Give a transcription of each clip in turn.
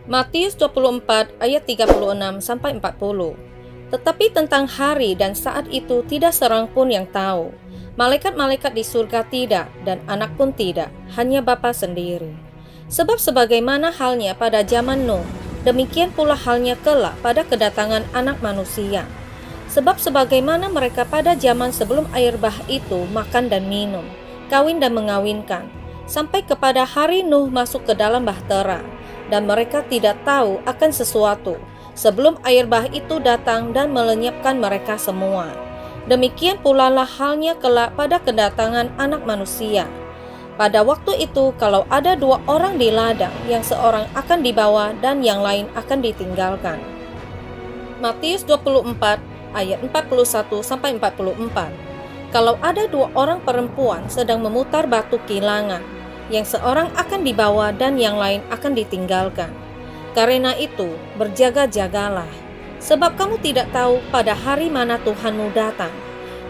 Matius 24 ayat 36-40. Tetapi tentang hari dan saat itu tidak seorang pun yang tahu. Malaikat-malaikat di surga tidak, dan anak pun tidak, hanya Bapa sendiri. Sebab sebagaimana halnya pada zaman Nuh, demikian pula halnya kelak pada kedatangan anak manusia. Sebab sebagaimana mereka pada zaman sebelum air bah itu makan dan minum, kawin dan mengawinkan, sampai kepada hari Nuh masuk ke dalam bahtera, dan mereka tidak tahu akan sesuatu sebelum air bah itu datang dan melenyapkan mereka semua. Demikian pula lah halnya kelak pada kedatangan anak manusia. Pada waktu itu, kalau ada dua orang di ladang, yang seorang akan dibawa dan yang lain akan ditinggalkan. Matius 24 ayat 41-44. Kalau ada dua orang perempuan sedang memutar batu kilangan, yang seorang akan dibawa dan yang lain akan ditinggalkan. Karena itu, berjaga-jagalah, sebab kamu tidak tahu pada hari mana Tuhanmu datang.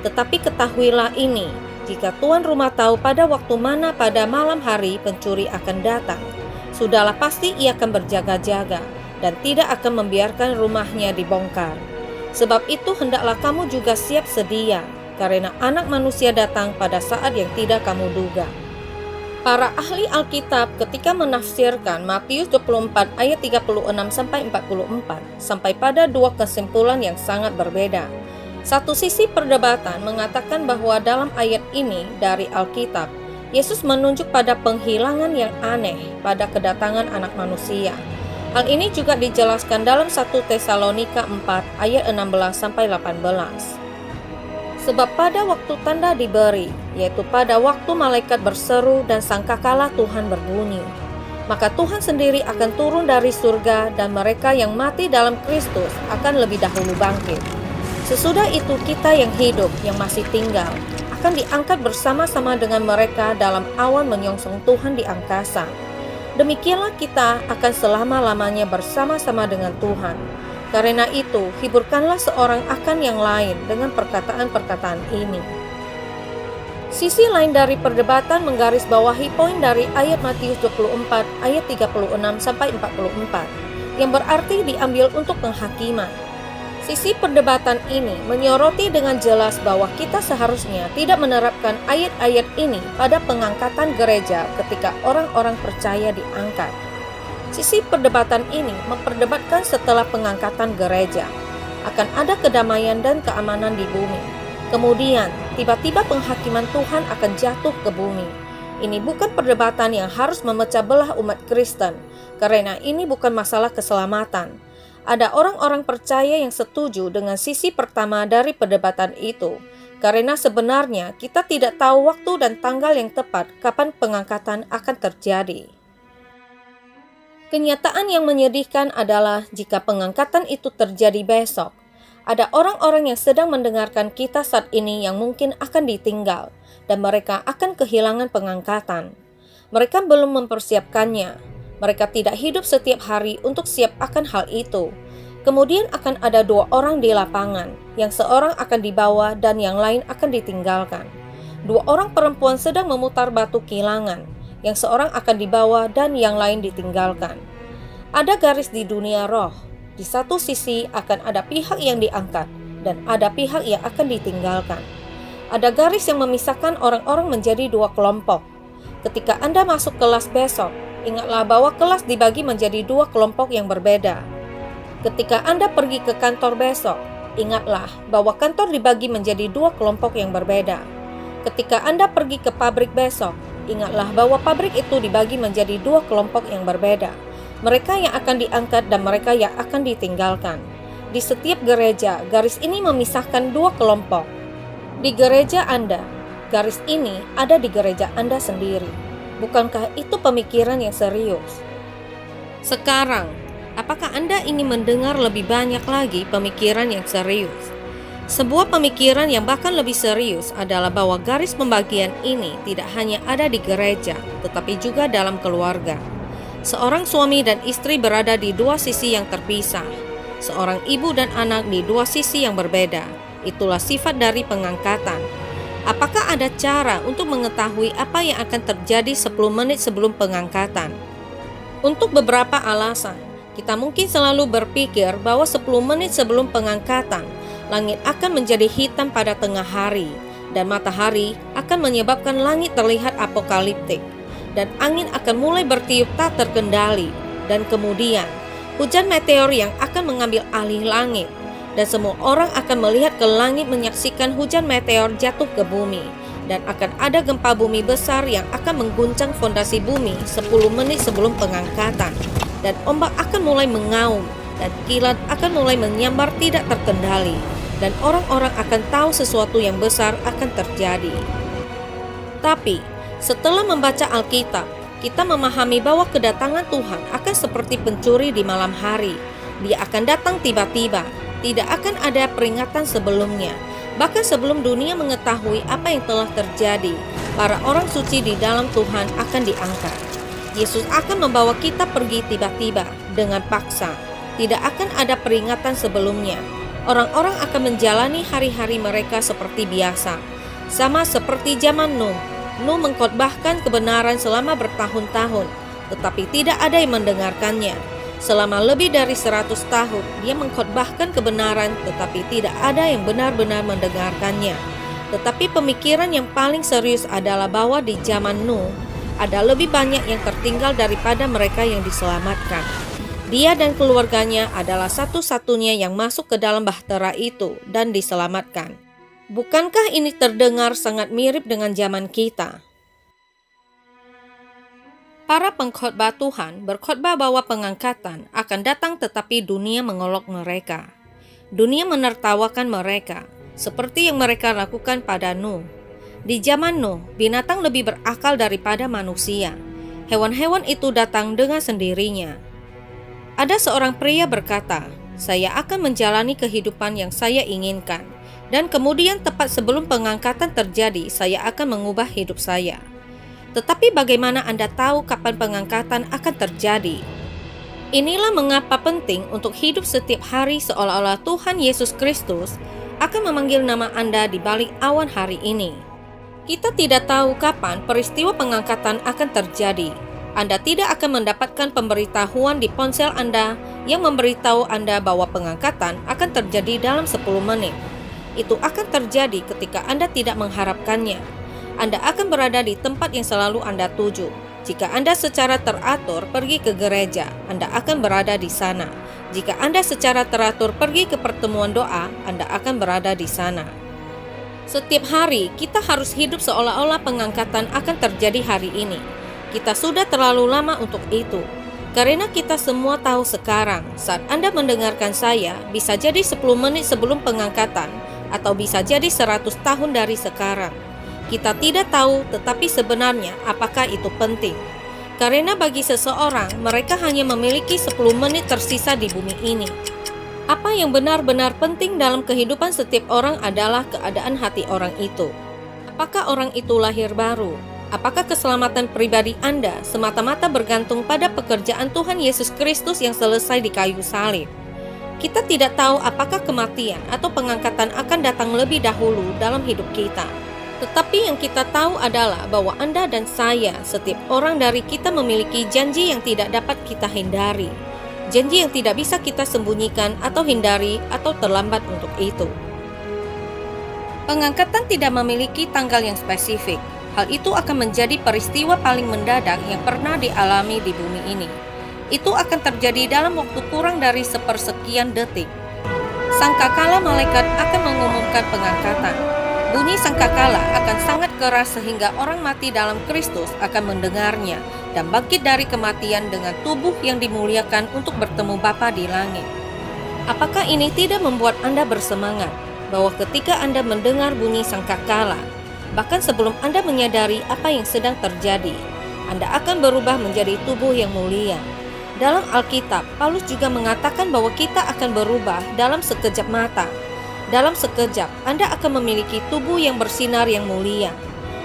Tetapi ketahuilah ini, jika tuan rumah tahu pada waktu mana pada malam hari pencuri akan datang, sudahlah pasti ia akan berjaga-jaga dan tidak akan membiarkan rumahnya dibongkar. Sebab itu hendaklah kamu juga siap sedia, karena anak manusia datang pada saat yang tidak kamu duga. Para ahli Alkitab ketika menafsirkan Matius 24 ayat 36-44 sampai pada dua kesimpulan yang sangat berbeda. Satu sisi perdebatan mengatakan bahwa dalam ayat ini dari Alkitab, Yesus menunjuk pada penghilangan yang aneh pada kedatangan anak manusia. Hal ini juga dijelaskan dalam 1 Tesalonika 4 ayat 16-18. Sebab pada waktu tanda diberi, yaitu pada waktu malaikat berseru dan sangkakala Tuhan berbunyi, maka Tuhan sendiri akan turun dari surga dan mereka yang mati dalam Kristus akan lebih dahulu bangkit. Sesudah itu kita yang hidup, yang masih tinggal, akan diangkat bersama-sama dengan mereka dalam awan menyongsong Tuhan di angkasa. Demikianlah kita akan selama-lamanya bersama-sama dengan Tuhan. Karena itu, hiburkanlah seorang akan yang lain dengan perkataan-perkataan ini. Sisi lain dari perdebatan menggarisbawahi poin dari ayat Matius 24 ayat 36-44 yang berarti diambil untuk penghakiman. Sisi perdebatan ini menyoroti dengan jelas bahwa kita seharusnya tidak menerapkan ayat-ayat ini pada pengangkatan gereja ketika orang-orang percaya diangkat. Sisi perdebatan ini memperdebatkan setelah pengangkatan gereja akan ada kedamaian dan keamanan di bumi. Kemudian, tiba-tiba penghakiman Tuhan akan jatuh ke bumi. Ini bukan perdebatan yang harus memecah belah umat Kristen, karena ini bukan masalah keselamatan. Ada orang-orang percaya yang setuju dengan sisi pertama dari perdebatan itu, karena sebenarnya kita tidak tahu waktu dan tanggal yang tepat kapan pengangkatan akan terjadi. Kenyataan yang menyedihkan adalah jika pengangkatan itu terjadi besok, ada orang-orang yang sedang mendengarkan kita saat ini yang mungkin akan ditinggal, dan mereka akan kehilangan pengangkatan. Mereka belum mempersiapkannya. Mereka tidak hidup setiap hari untuk siap akan hal itu. Kemudian akan ada dua orang di lapangan, yang seorang akan dibawa dan yang lain akan ditinggalkan. Dua orang perempuan sedang memutar batu kilangan, yang seorang akan dibawa dan yang lain ditinggalkan. Ada garis di dunia roh. Di satu sisi akan ada pihak yang diangkat dan ada pihak yang akan ditinggalkan. Ada garis yang memisahkan orang-orang menjadi dua kelompok. Ketika Anda masuk kelas besok, ingatlah bahwa kelas dibagi menjadi dua kelompok yang berbeda. Ketika Anda pergi ke kantor besok, ingatlah bahwa kantor dibagi menjadi dua kelompok yang berbeda. Ketika Anda pergi ke pabrik besok, ingatlah bahwa pabrik itu dibagi menjadi dua kelompok yang berbeda. Mereka yang akan diangkat dan mereka yang akan ditinggalkan. Di setiap gereja, garis ini memisahkan dua kelompok. Di gereja Anda, garis ini ada di gereja Anda sendiri. Bukankah itu pemikiran yang serius? Sekarang, apakah Anda ingin mendengar lebih banyak lagi pemikiran yang serius? Sebuah pemikiran yang bahkan lebih serius adalah bahwa garis pembagian ini tidak hanya ada di gereja, tetapi juga dalam keluarga. Seorang suami dan istri berada di dua sisi yang terpisah. Seorang ibu dan anak di dua sisi yang berbeda. Itulah sifat dari pengangkatan. Apakah ada cara untuk mengetahui apa yang akan terjadi 10 menit sebelum pengangkatan? Untuk beberapa alasan, Kita mungkin selalu berpikir bahwa 10 menit sebelum pengangkatan, langit akan menjadi hitam pada tengah hari, dan matahari akan menyebabkan langit terlihat apokaliptik, dan angin akan mulai bertiup tak terkendali, dan kemudian hujan meteor yang akan mengambil alih langit, dan semua orang akan melihat ke langit menyaksikan hujan meteor jatuh ke bumi, dan akan ada gempa bumi besar yang akan mengguncang fondasi bumi 10 menit sebelum pengangkatan, dan ombak akan mulai mengaum, dan kilat akan mulai menyambar tidak terkendali, dan orang-orang akan tahu sesuatu yang besar akan terjadi. Tapi, setelah membaca Alkitab, kita memahami bahwa kedatangan Tuhan akan seperti pencuri di malam hari. Dia akan datang tiba-tiba, tidak akan ada peringatan sebelumnya. Bahkan sebelum dunia mengetahui apa yang telah terjadi, para orang suci di dalam Tuhan akan diangkat. Yesus akan membawa kita pergi tiba-tiba dengan paksa. Tidak akan ada peringatan sebelumnya. Orang-orang akan menjalani hari-hari mereka seperti biasa, sama seperti zaman Nuh. Nuh mengkhotbahkan kebenaran selama bertahun-tahun, tetapi tidak ada yang mendengarkannya. Selama lebih dari 100 tahun, dia mengkhotbahkan kebenaran, tetapi tidak ada yang benar-benar mendengarkannya. Tetapi pemikiran yang paling serius adalah bahwa di zaman Nuh, ada lebih banyak yang tertinggal daripada mereka yang diselamatkan. Dia dan keluarganya adalah satu-satunya yang masuk ke dalam bahtera itu dan diselamatkan. Bukankah ini terdengar sangat mirip dengan zaman kita? Para pengkhotbah Tuhan berkhotbah bahwa pengangkatan akan datang, tetapi dunia mengolok mereka. Dunia menertawakan mereka, seperti yang mereka lakukan pada Nuh. Di zaman Nuh, binatang lebih berakal daripada manusia. Hewan-hewan itu datang dengan sendirinya. Ada seorang pria berkata, "Saya akan menjalani kehidupan yang saya inginkan, dan kemudian tepat sebelum pengangkatan terjadi, saya akan mengubah hidup saya." Tetapi bagaimana Anda tahu kapan pengangkatan akan terjadi? Inilah mengapa penting untuk hidup setiap hari seolah-olah Tuhan Yesus Kristus akan memanggil nama Anda di balik awan hari ini. Kita tidak tahu kapan peristiwa pengangkatan akan terjadi. Anda tidak akan mendapatkan pemberitahuan di ponsel Anda yang memberitahu Anda bahwa pengangkatan akan terjadi dalam 10 menit. Itu akan terjadi ketika Anda tidak mengharapkannya. Anda akan berada di tempat yang selalu Anda tuju. Jika Anda secara teratur pergi ke gereja, Anda akan berada di sana. Jika Anda secara teratur pergi ke pertemuan doa, Anda akan berada di sana. Setiap hari kita harus hidup seolah-olah pengangkatan akan terjadi hari ini. Kita sudah terlalu lama untuk itu. Karena kita semua tahu sekarang, saat Anda mendengarkan saya, bisa jadi 10 menit sebelum pengangkatan, atau bisa jadi 100 tahun dari sekarang. Kita tidak tahu, tetapi sebenarnya apakah itu penting? Karena bagi seseorang, mereka hanya memiliki 10 menit tersisa di bumi ini. Apa yang benar-benar penting dalam kehidupan setiap orang adalah keadaan hati orang itu. Apakah orang itu lahir baru? Apakah keselamatan pribadi Anda semata-mata bergantung pada pekerjaan Tuhan Yesus Kristus yang selesai di kayu salib? Kita tidak tahu apakah kematian atau pengangkatan akan datang lebih dahulu dalam hidup kita. Tetapi yang kita tahu adalah bahwa Anda dan saya, setiap orang dari kita memiliki janji yang tidak dapat kita hindari. Janji yang tidak bisa kita sembunyikan atau hindari atau terlambat untuk itu. Pengangkatan tidak memiliki tanggal yang spesifik. Hal itu akan menjadi peristiwa paling mendadak yang pernah dialami di bumi ini. Itu akan terjadi dalam waktu kurang dari sepersekian detik. Sangkakala malaikat akan mengumumkan pengangkatan. Bunyi sangkakala akan sangat keras sehingga orang mati dalam Kristus akan mendengarnya dan bangkit dari kematian dengan tubuh yang dimuliakan untuk bertemu Bapa di langit. Apakah ini tidak membuat Anda bersemangat bahwa ketika Anda mendengar bunyi sangkakala, bahkan sebelum Anda menyadari apa yang sedang terjadi, Anda akan berubah menjadi tubuh yang mulia? Dalam Alkitab, Paulus juga mengatakan bahwa kita akan berubah dalam sekejap mata. Dalam sekejap, Anda akan memiliki tubuh yang bersinar yang mulia.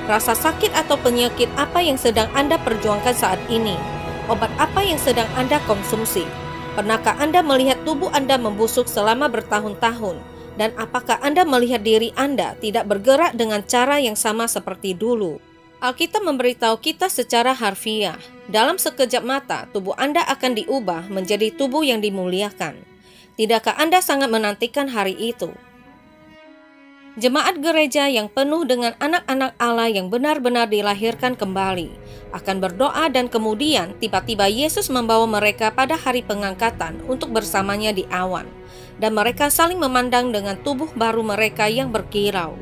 Rasa sakit atau penyakit apa yang sedang Anda perjuangkan saat ini? Obat apa yang sedang Anda konsumsi? Pernahkah Anda melihat tubuh Anda membusuk selama bertahun-tahun? Dan apakah Anda melihat diri Anda tidak bergerak dengan cara yang sama seperti dulu? Alkitab memberitahu kita secara harfiah, dalam sekejap mata tubuh Anda akan diubah menjadi tubuh yang dimuliakan. Tidakkah Anda sangat menantikan hari itu? Jemaat gereja yang penuh dengan anak-anak Allah yang benar-benar dilahirkan kembali akan berdoa, dan kemudian tiba-tiba Yesus membawa mereka pada hari pengangkatan untuk bersamanya di awan, dan mereka saling memandang dengan tubuh baru mereka yang berkilau.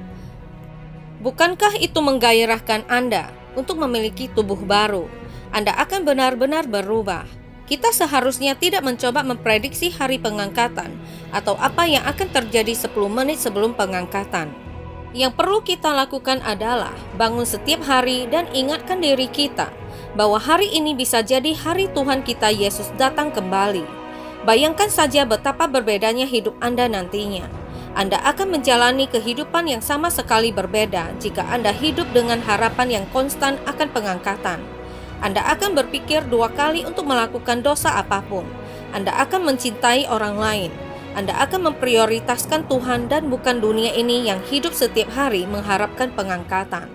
Bukankah itu menggairahkan Anda untuk memiliki tubuh baru? Anda akan benar-benar berubah. Kita seharusnya tidak mencoba memprediksi hari pengangkatan atau apa yang akan terjadi 10 menit sebelum pengangkatan. Yang perlu kita lakukan adalah bangun setiap hari dan ingatkan diri kita bahwa hari ini bisa jadi hari Tuhan kita Yesus datang kembali. Bayangkan saja betapa berbedanya hidup Anda nantinya. Anda akan menjalani kehidupan yang sama sekali berbeda jika Anda hidup dengan harapan yang konstan akan pengangkatan. Anda akan berpikir 2 kali untuk melakukan dosa apapun. Anda akan mencintai orang lain. Anda akan memprioritaskan Tuhan dan bukan dunia ini yang hidup setiap hari mengharapkan pengangkatan.